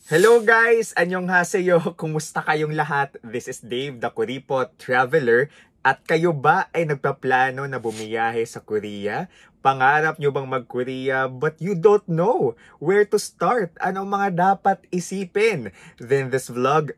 Hello guys! Annyeonghaseyo! Kumusta kayong lahat? This is Dave, the Kuripot Traveler. At kayo ba ay nagpaplano na bumiyahe sa Korea? Pangarap nyo bang mag-Korea but you don't know where to start? Anong mga dapat isipin? Then this vlog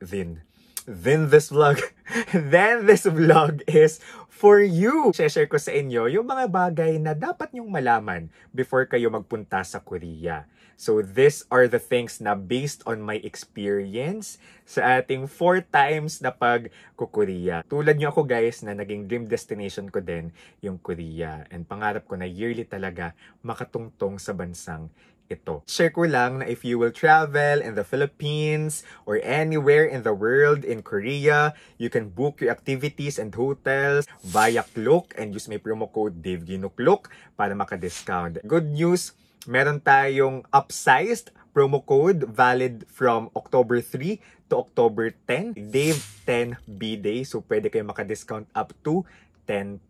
is for you. Share ko sa inyo yung mga bagay na dapat nyong malaman before kayo magpunta sa Korea. So these are the things na based on my experience sa ating 4 times na pag-Korea. Tulad nyo ako guys na naging dream destination ko din yung Korea. And pangarap ko na yearly talaga makatungtong sa bansang ito. Share ko lang na if you will travel in the Philippines or anywhere in the world in Korea, you can book your activities and hotels via Klook and use my promo code DaveGinoklok para maka-discount. Good news, meron tayong upsized promo code valid from October 3 to October 10. Dave10BDay. So pwede kayo maka-discount up to 10%.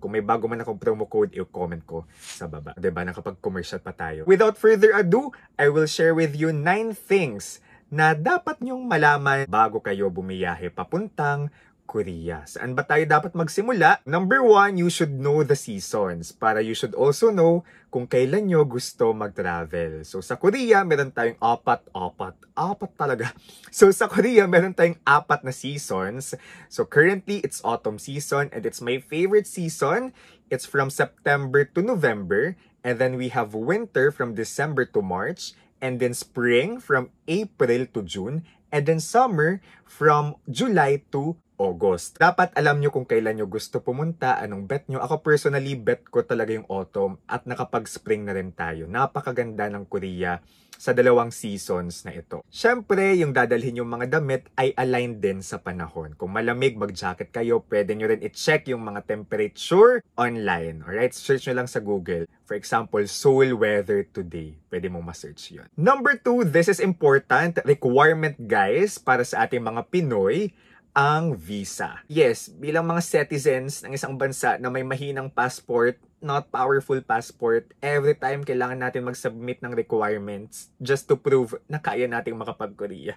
Kung may bago man akong promo code, i-comment ko sa baba. Diba? Nakapag-commercial pa tayo. Without further ado, I will share with you 9 things na dapat nyong malaman bago kayo bumiyahe papuntang Korea. Saan ba tayo dapat magsimula? Number 1, you should know the seasons. Para you should also know kung kailan nyo gusto mag-travel. So sa Korea, meron tayong apat talaga. So sa Korea, meron tayong 4 na seasons. So currently, it's autumn season and it's my favorite season. It's from September to November. And then we have winter from December to March. And then spring from April to June. And then summer from July to August. Dapat alam nyo kung kailan nyo gusto pumunta, anong bet nyo. Ako personally, bet ko talaga yung autumn at nakapag-spring na rin tayo. Napakaganda ng Korea sa 2 seasons na ito. Siyempre, yung dadalhin yung mga damit ay aligned din sa panahon. Kung malamig, mag-jacket kayo, pwede nyo rin i-check yung mga temperature online. Alright? Search nyo lang sa Google. For example, Seoul weather today. Pwede mong ma-search yun. Number 2, this is important. Requirement, guys, para sa ating mga Pinoy, ang visa. Yes, bilang mga citizens ng isang bansa na may mahinang passport, not powerful passport, every time kailangan natin mag-submit ng requirements just to prove na kaya nating makapag-Korea.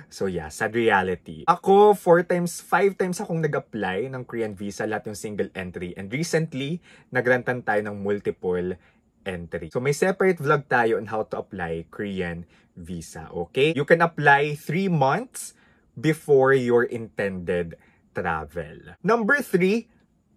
So yeah, sad reality. Ako, 5 times akong nag-apply ng Korean visa, lahat yung single entry. And recently, nagrantan tayo ng multiple entry. So may separate vlog tayo on how to apply Korean visa, okay? You can apply 3 months before your intended travel. Number 3,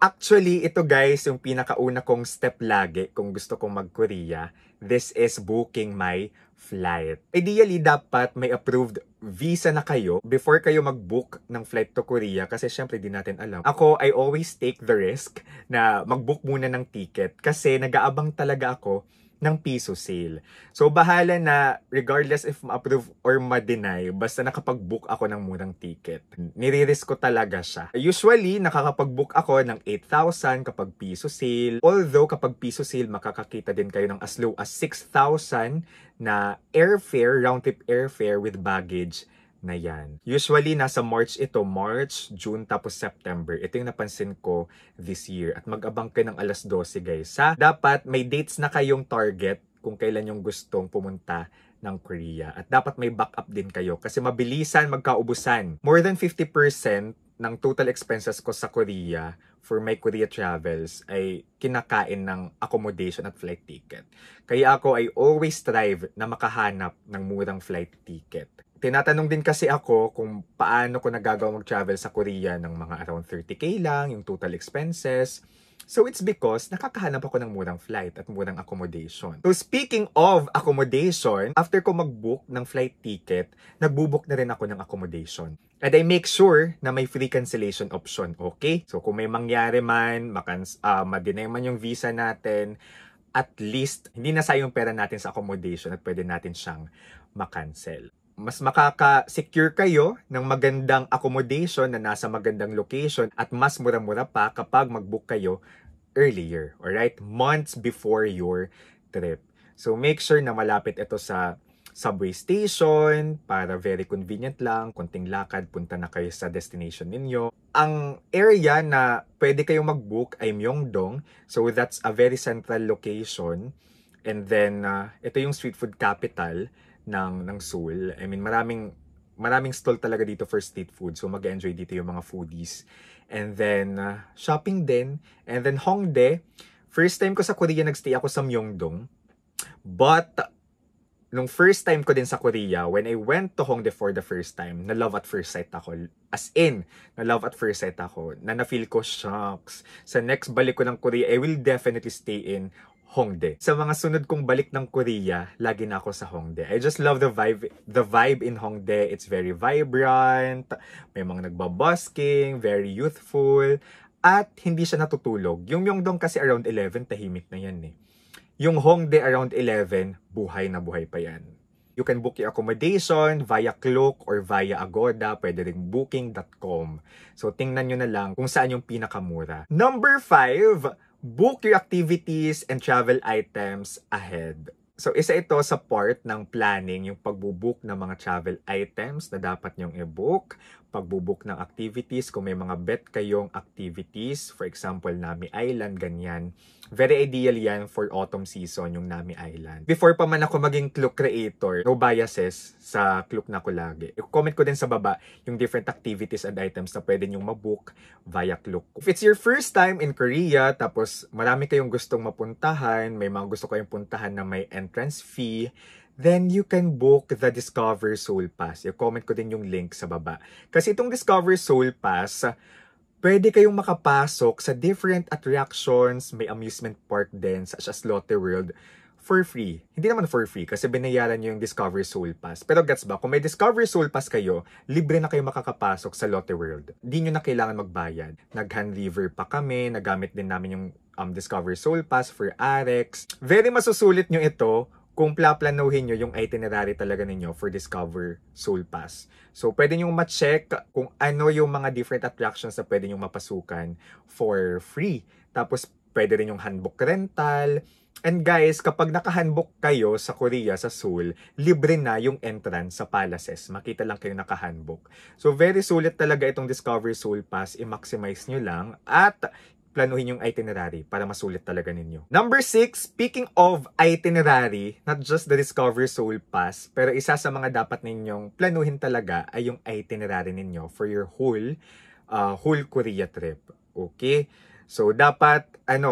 actually, ito guys, yung pinakauna kong step lagi kung gusto kong mag-Korea. This is booking my flight. Ideally, dapat may approved visa na kayo before kayo mag-book ng flight to Korea kasi syempre di natin alam. Ako, I always take the risk na mag-book muna ng ticket kasi nag-aabang talaga ako ng piso sale. So, bahala na regardless if ma-approve or ma-deny, basta nakapag-book ako ng murang ticket. Nire-risk ko talaga siya. Usually, nakakapag-book ako ng 8,000 kapag piso sale. Although, kapag piso sale, makakakita din kayo ng as low as 6,000 na airfare, round-trip airfare with baggage na yan. Usually, nasa March ito. March, June, tapos September. Ito yung napansin ko this year. At mag-abang kayo ng alas 12, guys. Dapat may dates na kayong target kung kailan yung gustong pumunta ng Korea. At dapat may backup din kayo kasi mabilisan magkaubusan. More than 50% ng total expenses ko sa Korea for my Korea travels ay kinakain ng accommodation at flight ticket. Kaya ako ay always strive na makahanap ng murang flight ticket. Tinatanong din kasi ako kung paano ko nagagawa mag-travel sa Korea ng mga around 30k lang, yung total expenses. So it's because nakakahanap ako ng murang flight at murang accommodation. So speaking of accommodation, after ko mag-book ng flight ticket, nagbubook na rin ako ng accommodation. And I make sure na may free cancellation option, okay? So kung may mangyari man, ma-deny man yung visa natin, at least hindi na sayang pera natin sa accommodation at pwede natin siyang ma-cancel. Mas makaka-secure kayo ng magandang accommodation na nasa magandang location at mas mura-mura pa kapag mag-book kayo earlier, alright? Months before your trip. So make sure na malapit ito sa subway station para very convenient lang. Konting lakad, punta na kayo sa destination ninyo. Ang area na pwede kayong mag-book ay Myeongdong. So that's a very central location. And then, ito yung street food capital ng Seoul. I mean, maraming stall talaga dito for street food. So, mag-enjoy dito yung mga foodies. And then, shopping din. And then, Hongdae. First time ko sa Korea, nagstay ako sa Myeongdong. But, nung first time ko din sa Korea, when I went to Hongdae for the first time, na love at first sight ako. As in, na love at first sight ako. Na feel ko, shocks. Sa next balik ko ng Korea, I will definitely stay in Hongdae. Sa mga sunod kong balik ng Korea, lagi na ako sa Hongdae. I just love the vibe. The vibe in Hongdae, it's very vibrant. May mga nagbabusking, very youthful. At hindi siya natutulog. Yung Myeongdong kasi around 11, tahimik na yan eh. Yung Hongdae around 11, buhay na buhay pa yan. You can book your accommodation via Klook or via Agoda. Pwede rin booking.com. So, tingnan nyo na lang kung saan yung pinakamura. Number 5, book your activities and travel items ahead. So, isa ito sa part ng planning, yung pagbubook ng mga travel items na dapat nyong i-book, pagbubook ng activities, kung may mga bet kayong activities, for example, Nami Island, ganyan. Very ideal yan for autumn season, yung Nami Island. Before pa man ako maging Klook creator, no biases sa Klook na ko lagi. I-comment ko din sa baba yung different activities and items na pwede nyong mabook via Klook. If it's your first time in Korea, tapos marami kayong gustong mapuntahan, may mga gusto kayong puntahan na may entrance fee, then you can book the Discover Seoul Pass. I-comment ko din yung link sa baba. Kasi itong Discover Seoul Pass, pwede kayong makapasok sa different attractions, may amusement park din, such as Lotte World, for free. Hindi naman for free, kasi binayaran nyo yung Discover Seoul Pass. Pero gets ba, kung may Discover Seoul Pass kayo, libre na kayo makakapasok sa Lotte World. Di nyo na kailangan magbayad. Nag-hand river pa kami, nagamit din namin yung Discover Seoul Pass for Arex. Very masusulit nyo ito kung plaplanuhin nyo yung itinerary talaga ninyo for Discover Seoul Pass. So, pwede nyo ma-check kung ano yung mga different attractions na pwede nyo mapasukan for free. Tapos, pwede rin yung handbook rental. And guys, kapag naka-handbook kayo sa Korea, sa Seoul, libre na yung entrance sa palaces. Makita lang kayo naka-handbook. So, very sulit talaga itong Discover Seoul Pass. I-maximize nyo lang at planuhin yung itinerary para masulit talaga ninyo. Number 6, speaking of itinerary, not just the Discover Seoul Pass, pero isa sa mga dapat ninyong planuhin talaga ay yung itinerary ninyo for your whole Korea trip. Okay? So, dapat,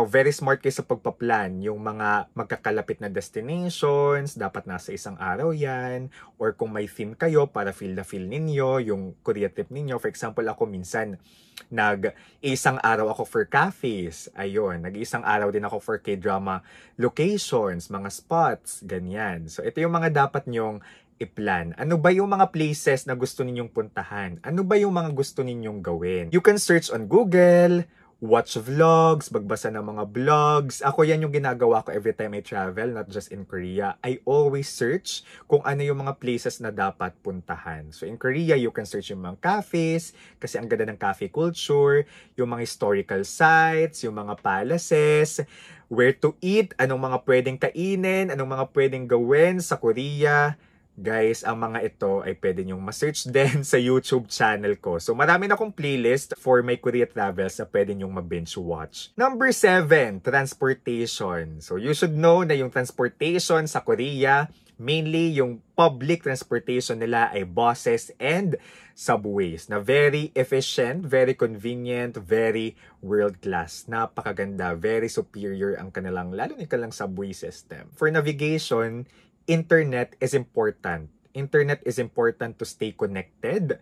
very smart kayo sa pagpa-plan. Yung mga magkakalapit na destinations, dapat nasa isang araw yan. Or kung may theme kayo, para feel na feel ninyo, yung Korea trip ninyo. For example, ako minsan, nag-isang araw ako for cafes. Ayun, nag-isang araw din ako for K-drama locations, mga spots, ganyan. So, ito yung mga dapat nyong i-plan. Ano ba yung mga places na gusto ninyong puntahan? Ano ba yung mga gusto ninyong gawin? You can search on Google, watch vlogs, magbasa ng mga vlogs. Ako yan yung ginagawa ko every time I travel, not just in Korea. I always search kung ano yung mga places na dapat puntahan. So in Korea, you can search yung mga cafes, kasi ang ganda ng cafe culture, yung mga historical sites, yung mga palaces, where to eat, anong mga pwedeng kainin, anong mga pwedeng gawin sa Korea. Guys, ang mga ito ay pwede nyong ma-search din sa YouTube channel ko. So, marami na akong playlist for my Korea travels na pwede nyong ma-binge watch. Number 7, transportation. So, you should know na yung transportation sa Korea, mainly yung public transportation nila ay buses and subways na very efficient, very convenient, very world-class. Napakaganda, very superior ang kanilang, lalo na kanilang subway system. For navigation, internet is important. Internet is important to stay connected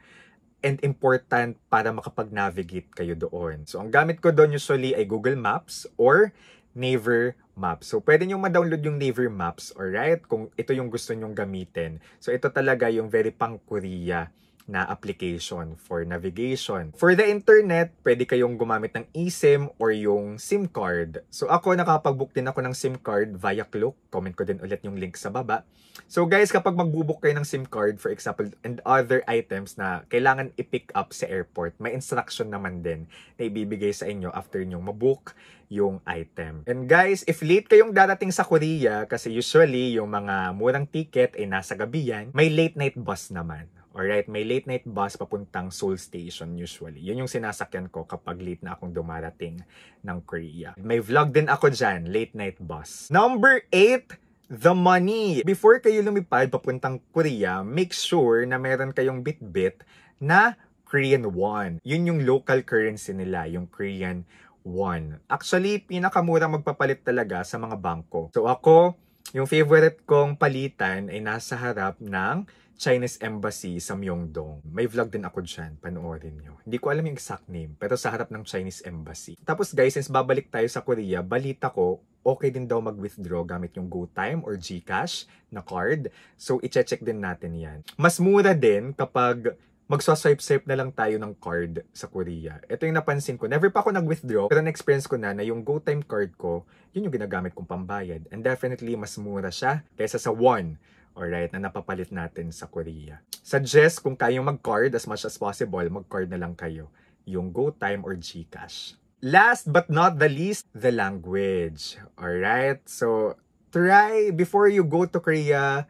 and important para makapag-navigate kayo doon. So, ang gamit ko doon usually ay Google Maps or Naver Maps. So, pwede nyo ma-download yung Naver Maps, alright? Kung ito yung gusto nyong gamitin. So, ito talaga yung very pang-Korea na application for navigation. For the internet, pwede kayong gumamit ng eSIM or yung SIM card. So ako, nakapag-book din ako ng SIM card via Klook. Comment ko din ulit yung link sa baba. So guys, kapag mag-book kayo ng SIM card, for example, and other items na kailangan i-pick up sa airport, may instruction naman din na ibibigay sa inyo after nyong mabook yung item. And guys, if late kayong darating sa Korea, kasi usually yung mga murang ticket ay nasa gabi yan, may late night bus naman. Alright, may late night bus papuntang Seoul Station usually. Yun yung sinasakyan ko kapag late na akong dumarating ng Korea. May vlog din ako dyan, late night bus. Number 8, the money. Before kayo lumipad papuntang Korea, make sure na meron kayong bitbit na Korean won. Yun yung local currency nila, yung Korean won. Actually, pinakamurang magpapalit talaga sa mga bangko. So ako, yung favorite kong palitan ay nasa harap ng Chinese Embassy sa Myeongdong. May vlog din ako dyan, panoorin nyo. Hindi ko alam yung exact name, pero sa harap ng Chinese Embassy. Tapos guys, since babalik tayo sa Korea, balita ko, okay din daw mag-withdraw gamit yung GoTime or GCash na card. So, i-check din natin yan. Mas mura din kapag magswa-swipe-swipe na lang tayo ng card sa Korea. Ito yung napansin ko. Never pa ako nag-withdraw, pero na-experience ko na yung GoTime card ko, yun yung ginagamit kong pambayad. And definitely, mas mura siya kaysa sa won. Alright, na napapalit natin sa Korea. Suggest kung kayong mag-card as much as possible, mag-card na lang kayo. Yung GoTime or GCash. Last but not the least, the language. Alright, so try, before you go to Korea,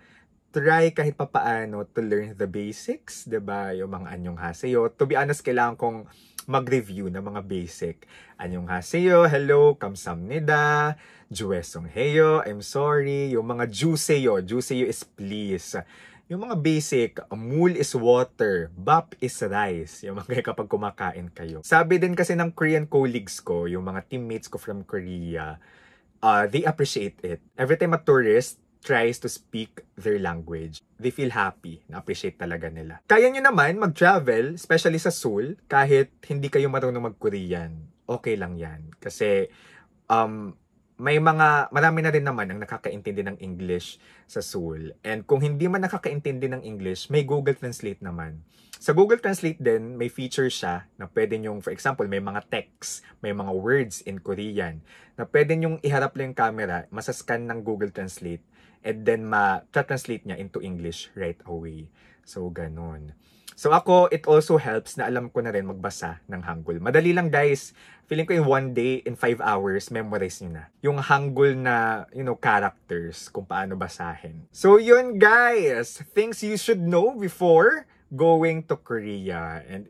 try kahit papaano to learn the basics, diba? Yung mga anyong haseyo. To be honest, kailangan kong mag-review ng mga basic. Anyong haseyo, hello, kamsamnida, juesong heyo, I'm sorry. Yung mga juseyo, juseyo is please. Yung mga basic, mul is water, bap is rice. Yung mga kapag kumakain kayo. Sabi din kasi ng Korean colleagues ko, yung mga teammates ko from Korea, they appreciate it. Every time a tourist tries to speak their language, they feel happy. Na-appreciate talaga nila. Kaya nyo naman mag-travel, especially sa Seoul, kahit hindi kayo marunong mag-Korean. Okay lang yan. Kasi, marami na rin naman ang nakakaintindi ng English sa Seoul. And kung hindi man nakakaintindi ng English, may Google Translate naman. Sa Google Translate din, may feature siya na pwede nyong, for example, may mga text, may mga words in Korean, na pwede nyong iharap lang yung camera, masascan ng Google Translate, and then ma-translate niya into English right away. So, ganun. So ako, it also helps na alam ko na rin magbasa ng Hangul. Madali lang guys. Feeling ko in 1 day, in 5 hours, memorize nyo na. Yung Hangul na, characters, kung paano basahin. So yun guys, things you should know before going to Korea. And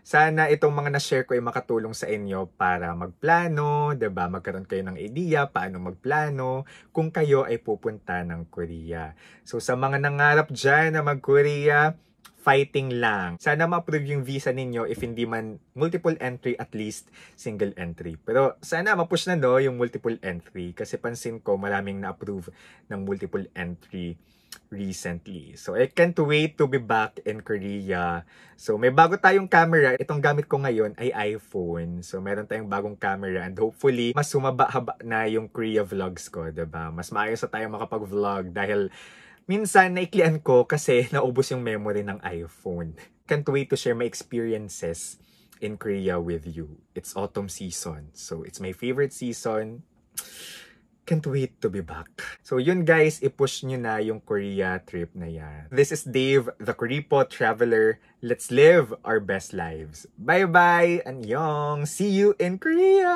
sana itong mga na-share ko ay makatulong sa inyo para magplano, 'di ba? Magkaroon kayo ng idea paano magplano kung kayo ay pupunta ng Korea. So sa mga nangarap diyan na mag-Korea, fighting lang. Sana ma-approve yung visa ninyo, if hindi man multiple entry, at least single entry. Pero sana ma-push na yung multiple entry kasi pansin ko maraming na-approve ng multiple entry recently. So, I can't wait to be back in Korea. So, may bago tayong camera. Itong gamit ko ngayon ay iPhone. So, meron tayong bagong camera and hopefully, mas humaba-haba na yung Korea vlogs ko, diba? Mas maayos na tayong makapag-vlog dahil minsan naiklian ko kasi naubos yung memory ng iPhone. Can't wait to share my experiences in Korea with you. It's autumn season. So, it's my favorite season. Can't wait to be back. So yun guys, i-push nyo na yung Korea trip na yan. This is Dave, the Koripot Traveler. Let's live our best lives. Bye-bye! Annyeong! See you in Korea!